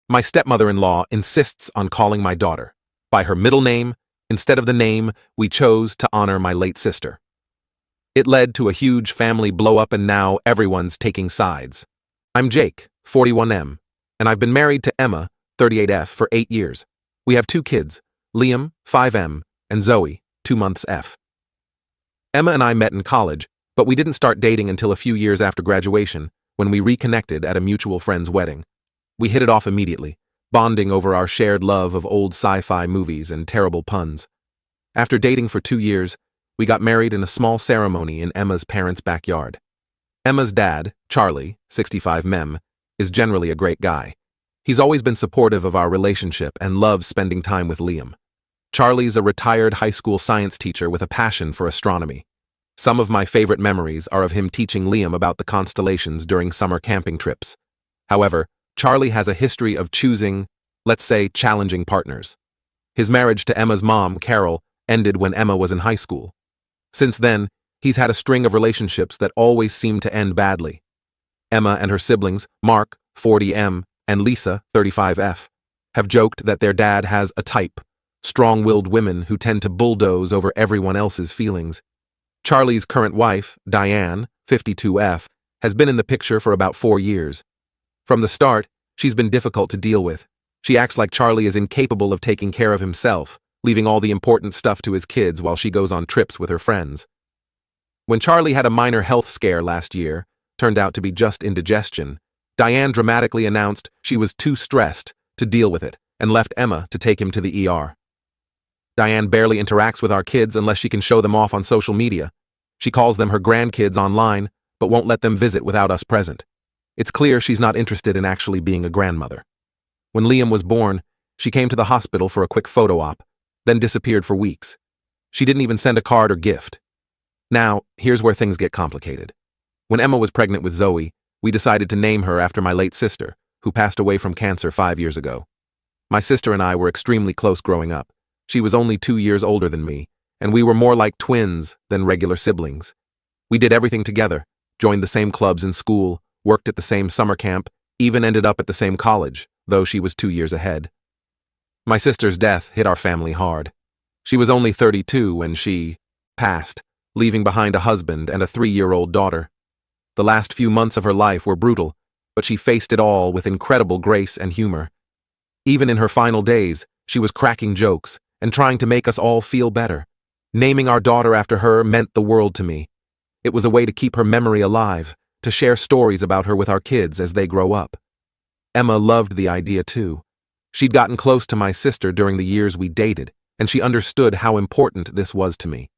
My stepmother-in-law insists on calling my daughter by her middle name instead of the name we chose to honor my late sister. It led to a huge family blow-up and now everyone's taking sides. I'm Jake, 41M, and I've been married to Emma, 38F, for 8 years. We have 2 kids, Liam, 5M, and Zoe, 2 months F. Emma and I met in college, but we didn't start dating until a few years after graduation, when we reconnected at a mutual friend's wedding. We hit it off immediately, bonding over our shared love of old sci-fi movies and terrible puns. After dating for 2 years, we got married in a small ceremony in Emma's parents' backyard. Emma's dad, Charlie, 65 Mem, is generally a great guy. He's always been supportive of our relationship and loves spending time with Liam. Charlie's a retired high school science teacher with a passion for astronomy. Some of my favorite memories are of him teaching Liam about the constellations during summer camping trips. However, Charlie has a history of choosing, let's say, challenging partners. His marriage to Emma's mom, Carol, ended when Emma was in high school. Since then, he's had a string of relationships that always seem to end badly. Emma and her siblings, Mark, 40M, and Lisa, 35F, have joked that their dad has a type, strong-willed women who tend to bulldoze over everyone else's feelings. Charlie's current wife, Diane, 52F, has been in the picture for about 4 years. From the start, she's been difficult to deal with. She acts like Charlie is incapable of taking care of himself, leaving all the important stuff to his kids while she goes on trips with her friends. When Charlie had a minor health scare last year, turned out to be just indigestion, Diane dramatically announced she was too stressed to deal with it and left Emma to take him to the ER. Diane barely interacts with our kids unless she can show them off on social media. She calls them her grandkids online, but won't let them visit without us present. It's clear she's not interested in actually being a grandmother. When Liam was born, she came to the hospital for a quick photo op, then disappeared for weeks. She didn't even send a card or gift. Now, here's where things get complicated. When Emma was pregnant with Zoe, we decided to name her after my late sister, who passed away from cancer 5 years ago. My sister and I were extremely close growing up. She was only 2 years older than me, and we were more like twins than regular siblings. We did everything together, joined the same clubs in school, worked at the same summer camp, even ended up at the same college, though she was 2 years ahead. My sister's death hit our family hard. She was only 32 when she passed, leaving behind a husband and a 3-year-old daughter. The last few months of her life were brutal, but she faced it all with incredible grace and humor. Even in her final days, she was cracking jokes and trying to make us all feel better. Naming our daughter after her meant the world to me. It was a way to keep her memory alive, to share stories about her with our kids as they grow up. Emma loved the idea too. She'd gotten close to my sister during the years we dated, and she understood how important this was to me.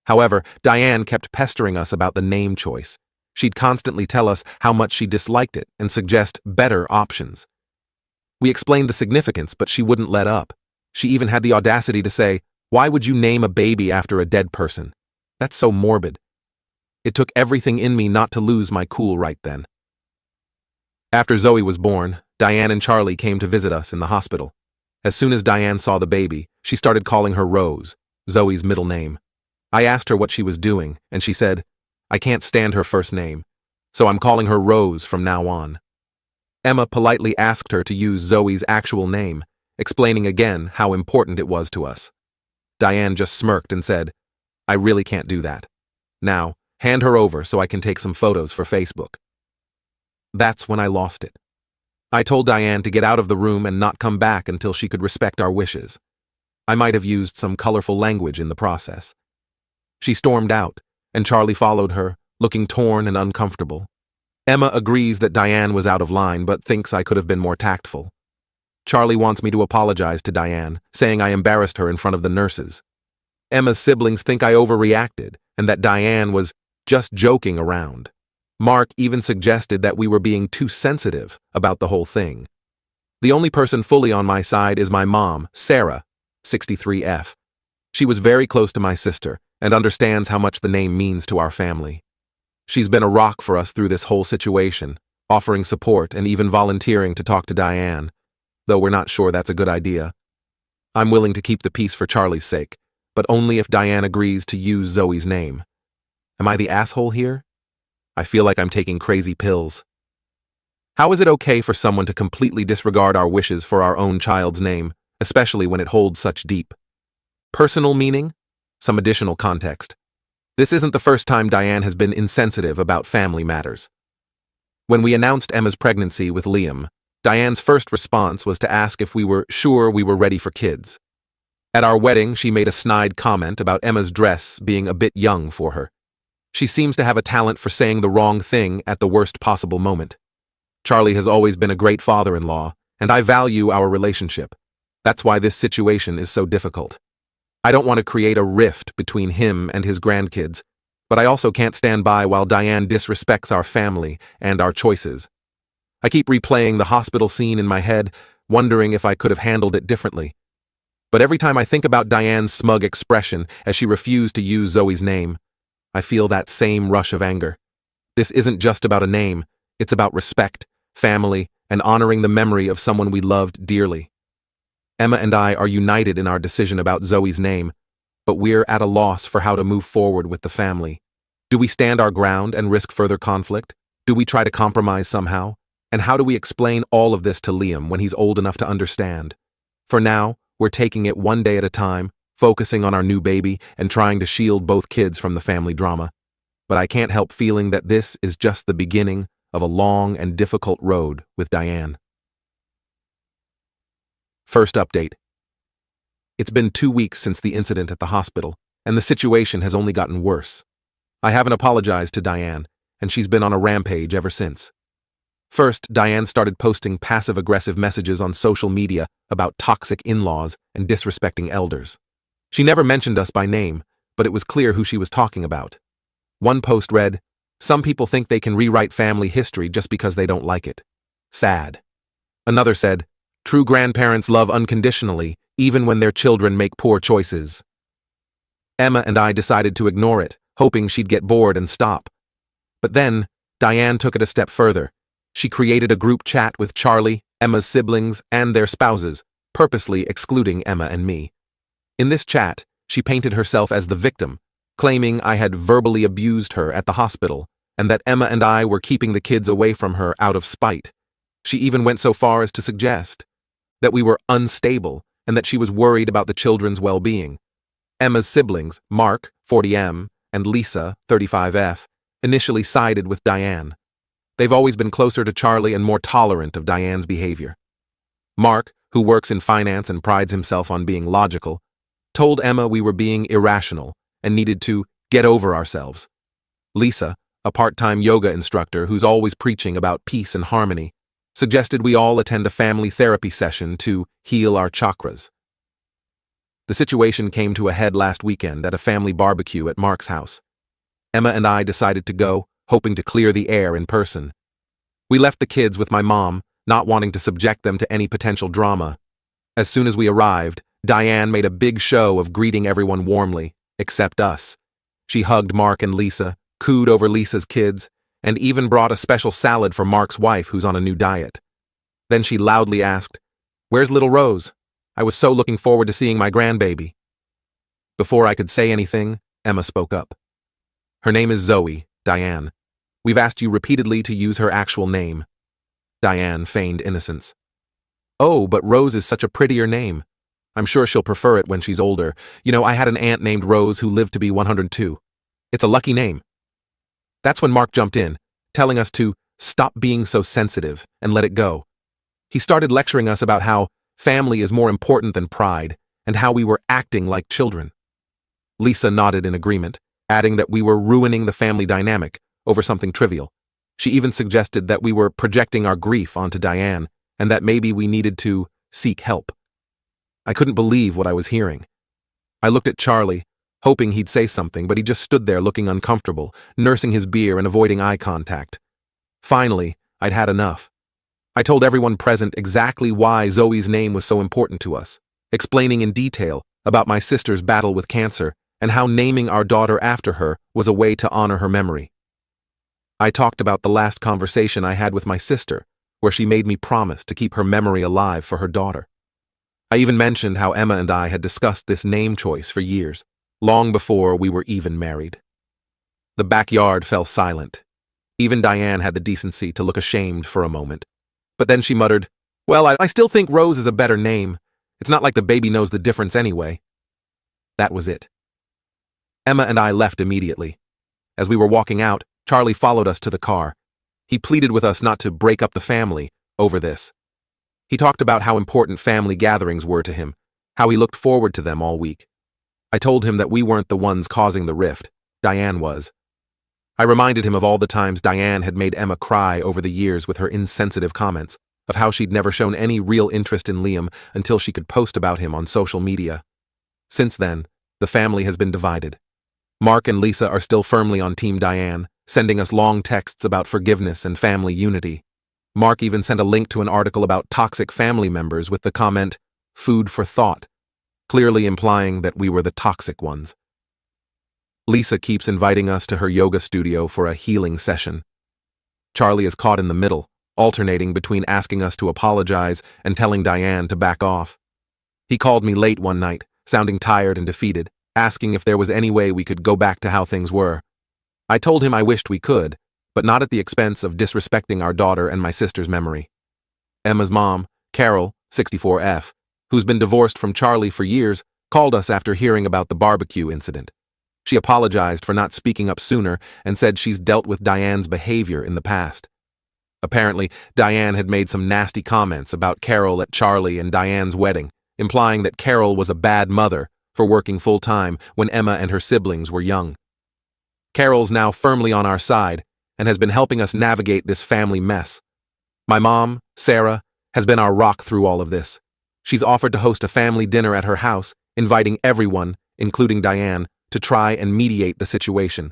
However, Diane kept pestering us about the name choice. She'd constantly tell us how much she disliked it and suggest better options. We explained the significance, but she wouldn't let up. She even had the audacity to say, "Why would you name a baby after a dead person? That's so morbid." It took everything in me not to lose my cool right then. After Zoe was born, Diane and Charlie came to visit us in the hospital. As soon as Diane saw the baby, she started calling her Rose, Zoe's middle name. I asked her what she was doing, and she said, "I can't stand her first name, so I'm calling her Rose from now on." Emma politely asked her to use Zoe's actual name, explaining again how important it was to us. Diane just smirked and said, "I really can't do that. Now, hand her over so I can take some photos for Facebook." That's when I lost it. I told Diane to get out of the room and not come back until she could respect our wishes. I might have used some colorful language in the process. She stormed out, and Charlie followed her, looking torn and uncomfortable. Emma agrees that Diane was out of line but thinks I could have been more tactful. Charlie wants me to apologize to Diane, saying I embarrassed her in front of the nurses. Emma's siblings think I overreacted and that Diane was just joking around. Mark even suggested that we were being too sensitive about the whole thing. The only person fully on my side is my mom, Sarah, 63F. She was very close to my sister and understands how much the name means to our family. She's been a rock for us through this whole situation, offering support and even volunteering to talk to Diane, though we're not sure that's a good idea. I'm willing to keep the peace for Charlie's sake, but only if Diane agrees to use Zoe's name. Am I the asshole here? I feel like I'm taking crazy pills. How is it okay for someone to completely disregard our wishes for our own child's name, especially when it holds such deep personal meaning? Some additional context. This isn't the first time Diane has been insensitive about family matters. When we announced Emma's pregnancy with Liam, Diane's first response was to ask if we were sure we were ready for kids. At our wedding, she made a snide comment about Emma's dress being a bit young for her. She seems to have a talent for saying the wrong thing at the worst possible moment. Charlie has always been a great father-in-law, and I value our relationship. That's why this situation is so difficult. I don't want to create a rift between him and his grandkids, but I also can't stand by while Diane disrespects our family and our choices. I keep replaying the hospital scene in my head, wondering if I could have handled it differently. But every time I think about Diane's smug expression as she refused to use Zoe's name, I feel that same rush of anger. This isn't just about a name, it's about respect, family, and honoring the memory of someone we loved dearly. Emma and I are united in our decision about Zoe's name, but we're at a loss for how to move forward with the family. Do we stand our ground and risk further conflict? Do we try to compromise somehow? And how do we explain all of this to Liam when he's old enough to understand? For now, we're taking it one day at a time, focusing on our new baby and trying to shield both kids from the family drama. But I can't help feeling that this is just the beginning of a long and difficult road with Diane. First update. It's been 2 weeks since the incident at the hospital, and the situation has only gotten worse. I haven't apologized to Diane, and she's been on a rampage ever since. First, Diane started posting passive-aggressive messages on social media about toxic in-laws and disrespecting elders. She never mentioned us by name, but it was clear who she was talking about. One post read, "Some people think they can rewrite family history just because they don't like it. Sad." Another said, "True grandparents love unconditionally, even when their children make poor choices." Emma and I decided to ignore it, hoping she'd get bored and stop. But then, Diane took it a step further. She created a group chat with Charlie, Emma's siblings, and their spouses, purposely excluding Emma and me. In this chat, she painted herself as the victim, claiming I had verbally abused her at the hospital, and that Emma and I were keeping the kids away from her out of spite. She even went so far as to suggest that we were unstable and that she was worried about the children's well-being. Emma's siblings, Mark, 40M, and Lisa, 35F, initially sided with Diane. They've always been closer to Charlie and more tolerant of Diane's behavior. Mark, who works in finance and prides himself on being logical, told Emma we were being irrational and needed to get over ourselves. Lisa, a part-time yoga instructor who's always preaching about peace and harmony, suggested we all attend a family therapy session to heal our chakras. The situation came to a head last weekend at a family barbecue at Mark's house. Emma and I decided to go, hoping to clear the air in person. We left the kids with my mom, not wanting to subject them to any potential drama. As soon as we arrived, Diane made a big show of greeting everyone warmly, except us. She hugged Mark and Lisa, cooed over Lisa's kids, and even brought a special salad for Mark's wife who's on a new diet. Then she loudly asked, "Where's little Rose? I was so looking forward to seeing my grandbaby." Before I could say anything, Emma spoke up. "Her name is Zoe, Diane. We've asked you repeatedly to use her actual name." Diane feigned innocence. "Oh, but Rose is such a prettier name. I'm sure she'll prefer it when she's older. You know, I had an aunt named Rose who lived to be 102. It's a lucky name." That's when Mark jumped in, telling us to stop being so sensitive and let it go. He started lecturing us about how family is more important than pride and how we were acting like children. Lisa nodded in agreement, adding that we were ruining the family dynamic over something trivial. She even suggested that we were projecting our grief onto Diane and that maybe we needed to seek help. I couldn't believe what I was hearing. I looked at Charlie, hoping he'd say something, but he just stood there looking uncomfortable, nursing his beer and avoiding eye contact. Finally, I'd had enough. I told everyone present exactly why Zoe's name was so important to us, explaining in detail about my sister's battle with cancer and how naming our daughter after her was a way to honor her memory. I talked about the last conversation I had with my sister, where she made me promise to keep her memory alive for her daughter. I even mentioned how Emma and I had discussed this name choice for years, long before we were even married. The backyard fell silent. Even Diane had the decency to look ashamed for a moment. But then she muttered, "Well, I still think Rose is a better name. It's not like the baby knows the difference anyway." That was it. Emma and I left immediately. As we were walking out, Charlie followed us to the car. He pleaded with us not to break up the family over this. He talked about how important family gatherings were to him, how he looked forward to them all week. I told him that we weren't the ones causing the rift. Diane was. I reminded him of all the times Diane had made Emma cry over the years with her insensitive comments, of how she'd never shown any real interest in Liam until she could post about him on social media. Since then, the family has been divided. Mark and Lisa are still firmly on Team Diane, sending us long texts about forgiveness and family unity. Mark even sent a link to an article about toxic family members with the comment, "Food for thought," clearly implying that we were the toxic ones. Lisa keeps inviting us to her yoga studio for a healing session. Charlie is caught in the middle, alternating between asking us to apologize and telling Diane to back off. He called me late one night, sounding tired and defeated, asking if there was any way we could go back to how things were. I told him I wished we could, but not at the expense of disrespecting our daughter and my sister's memory. Emma's mom, Carol, 64F, who's been divorced from Charlie for years, called us after hearing about the barbecue incident. She apologized for not speaking up sooner and said she's dealt with Diane's behavior in the past. Apparently, Diane had made some nasty comments about Carol at Charlie and Diane's wedding, implying that Carol was a bad mother for working full-time when Emma and her siblings were young. Carol's now firmly on our side and has been helping us navigate this family mess. My mom, Sarah, has been our rock through all of this. She's offered to host a family dinner at her house, inviting everyone, including Diane, to try and mediate the situation.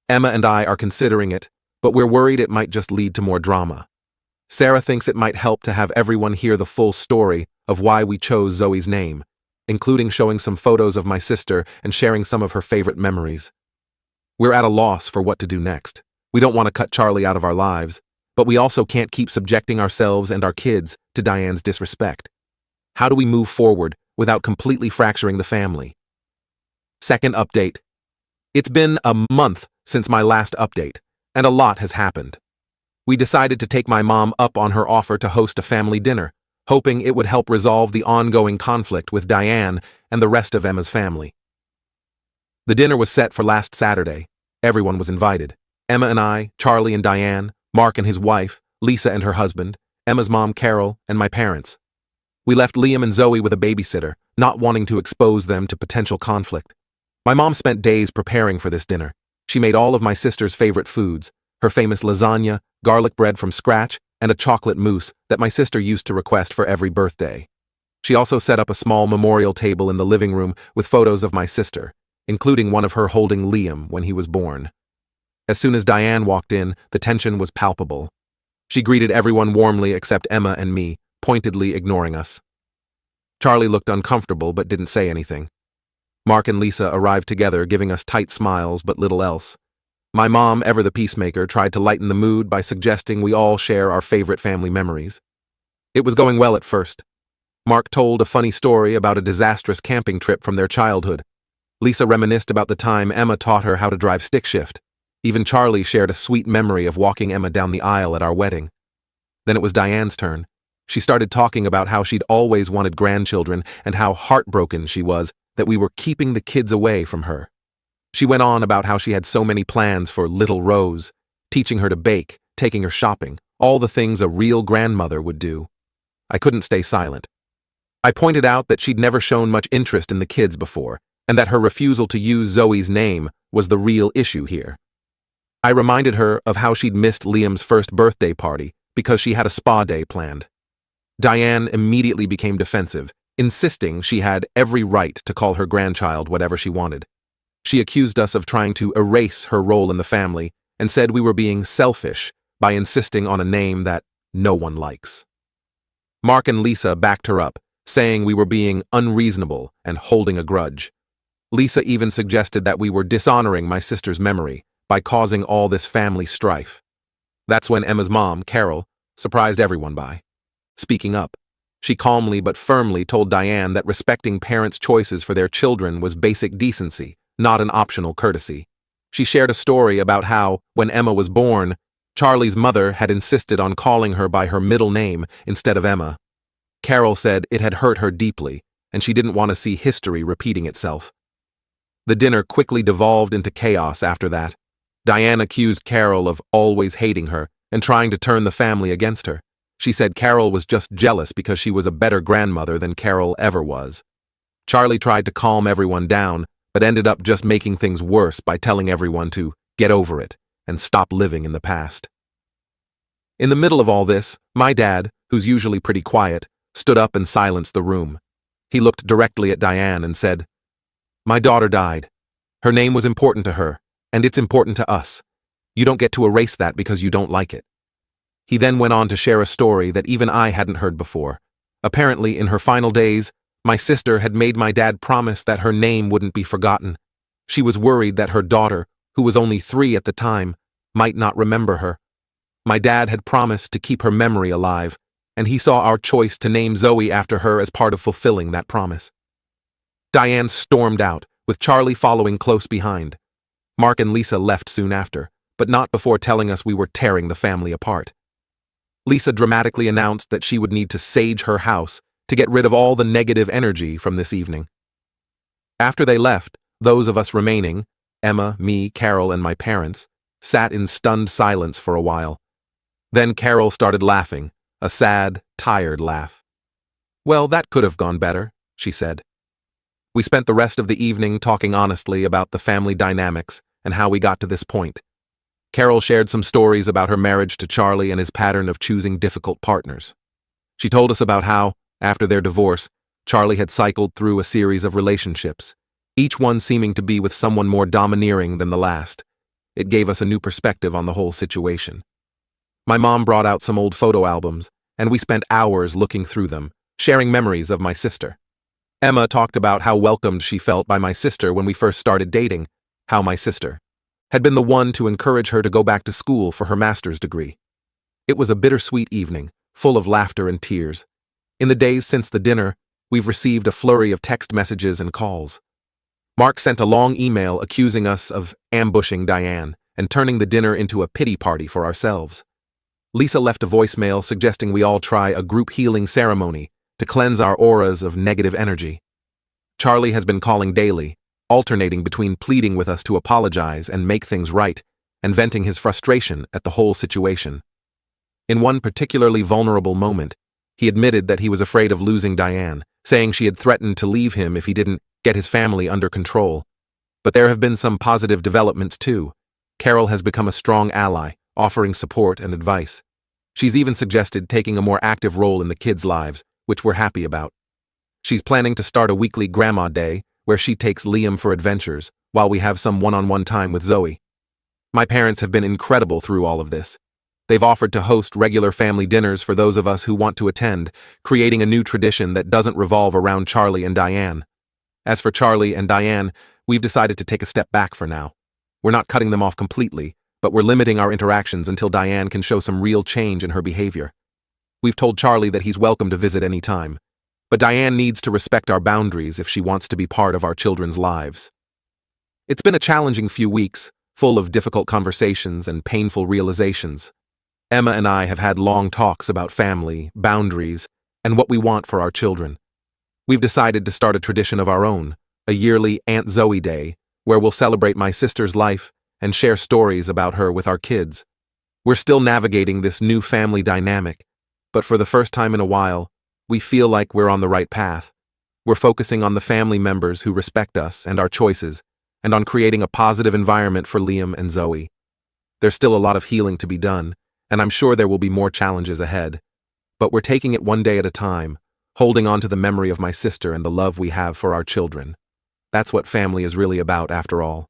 Emma and I are considering it, but we're worried it might just lead to more drama. Sarah thinks it might help to have everyone hear the full story of why we chose Zoe's name, including showing some photos of my sister and sharing some of her favorite memories. We're at a loss for what to do next. We don't want to cut Charlie out of our lives, but we also can't keep subjecting ourselves and our kids to Diane's disrespect. How do we move forward without completely fracturing the family? Second update. It's been a month since my last update, and a lot has happened. We decided to take my mom up on her offer to host a family dinner, hoping it would help resolve the ongoing conflict with Diane and the rest of Emma's family. The dinner was set for last Saturday. Everyone was invited. Emma and I, Charlie and Diane, Mark and his wife, Lisa and her husband, Emma's mom Carol, and my parents. We left Liam and Zoe with a babysitter, not wanting to expose them to potential conflict. My mom spent days preparing for this dinner. She made all of my sister's favorite foods, her famous lasagna, garlic bread from scratch, and a chocolate mousse that my sister used to request for every birthday. She also set up a small memorial table in the living room with photos of my sister, including one of her holding Liam when he was born. As soon as Diane walked in, the tension was palpable. She greeted everyone warmly except Emma and me, pointedly ignoring us. Charlie looked uncomfortable but didn't say anything. Mark and Lisa arrived together, giving us tight smiles but little else. My mom, ever the peacemaker, tried to lighten the mood by suggesting we all share our favorite family memories. It was going well at first. Mark told a funny story about a disastrous camping trip from their childhood. Lisa reminisced about the time Emma taught her how to drive stick shift. Even Charlie shared a sweet memory of walking Emma down the aisle at our wedding. Then it was Diane's turn. She started talking about how she'd always wanted grandchildren and how heartbroken she was that we were keeping the kids away from her. She went on about how she had so many plans for little Rose, teaching her to bake, taking her shopping, all the things a real grandmother would do. I couldn't stay silent. I pointed out that she'd never shown much interest in the kids before, and that her refusal to use Zoe's name was the real issue here. I reminded her of how she'd missed Liam's first birthday party because she had a spa day planned. Diane immediately became defensive, insisting she had every right to call her grandchild whatever she wanted. She accused us of trying to erase her role in the family and said we were being selfish by insisting on a name that no one likes. Mark and Lisa backed her up, saying we were being unreasonable and holding a grudge. Lisa even suggested that we were dishonoring my sister's memory by causing all this family strife. That's when Emma's mom, Carol, surprised everyone by speaking up. She calmly but firmly told Diane that respecting parents' choices for their children was basic decency, not an optional courtesy. She shared a story about how, when Emma was born, Charlie's mother had insisted on calling her by her middle name instead of Emma. Carol said it had hurt her deeply, and she didn't want to see history repeating itself. The dinner quickly devolved into chaos after that. Diane accused Carol of always hating her and trying to turn the family against her. She said Carol was just jealous because she was a better grandmother than Carol ever was. Charlie tried to calm everyone down, but ended up just making things worse by telling everyone to get over it and stop living in the past. In the middle of all this, my dad, who's usually pretty quiet, stood up and silenced the room. He looked directly at Diane and said, "My daughter died. Her name was important to her, and it's important to us. You don't get to erase that because you don't like it." He then went on to share a story that even I hadn't heard before. Apparently, in her final days, my sister had made my dad promise that her name wouldn't be forgotten. She was worried that her daughter, who was only 3 at the time, might not remember her. My dad had promised to keep her memory alive, and he saw our choice to name Zoe after her as part of fulfilling that promise. Diane stormed out, with Charlie following close behind. Mark and Lisa left soon after, but not before telling us we were tearing the family apart. Lisa dramatically announced that she would need to sage her house to get rid of all the negative energy from this evening. After they left, those of us remaining, Emma, me, Carol, and my parents, sat in stunned silence for a while. Then Carol started laughing, a sad, tired laugh. "Well, that could have gone better," she said. We spent the rest of the evening talking honestly about the family dynamics and how we got to this point. Carol shared some stories about her marriage to Charlie and his pattern of choosing difficult partners. She told us about how, after their divorce, Charlie had cycled through a series of relationships, each one seeming to be with someone more domineering than the last. It gave us a new perspective on the whole situation. My mom brought out some old photo albums, and we spent hours looking through them, sharing memories of my sister. Emma talked about how welcomed she felt by my sister when we first started dating, how my sister had been the one to encourage her to go back to school for her master's degree. It was a bittersweet evening, full of laughter and tears. In the days since the dinner, we've received a flurry of text messages and calls. Mark sent a long email accusing us of ambushing Diane and turning the dinner into a pity party for ourselves. Lisa left a voicemail suggesting we all try a group healing ceremony to cleanse our auras of negative energy. Charlie has been calling daily, alternating between pleading with us to apologize and make things right, and venting his frustration at the whole situation. In one particularly vulnerable moment, he admitted that he was afraid of losing Diane, saying she had threatened to leave him if he didn't get his family under control. But there have been some positive developments too. Carol has become a strong ally, offering support and advice. She's even suggested taking a more active role in the kids' lives, which we're happy about. She's planning to start a weekly Grandma Day, where she takes Liam for adventures, while we have some one-on-one time with Zoe. My parents have been incredible through all of this. They've offered to host regular family dinners for those of us who want to attend, creating a new tradition that doesn't revolve around Charlie and Diane. As for Charlie and Diane, we've decided to take a step back for now. We're not cutting them off completely, but we're limiting our interactions until Diane can show some real change in her behavior. We've told Charlie that he's welcome to visit any time, but Diane needs to respect our boundaries if she wants to be part of our children's lives. It's been a challenging few weeks, full of difficult conversations and painful realizations. Emma and I have had long talks about family, boundaries, and what we want for our children. We've decided to start a tradition of our own, a yearly Aunt Zoe Day, where we'll celebrate my sister's life and share stories about her with our kids. We're still navigating this new family dynamic, but for the first time in a while, we feel like we're on the right path. We're focusing on the family members who respect us and our choices, and on creating a positive environment for Liam and Zoe. There's still a lot of healing to be done, and I'm sure there will be more challenges ahead. But we're taking it one day at a time, holding on to the memory of my sister and the love we have for our children. That's what family is really about, after all.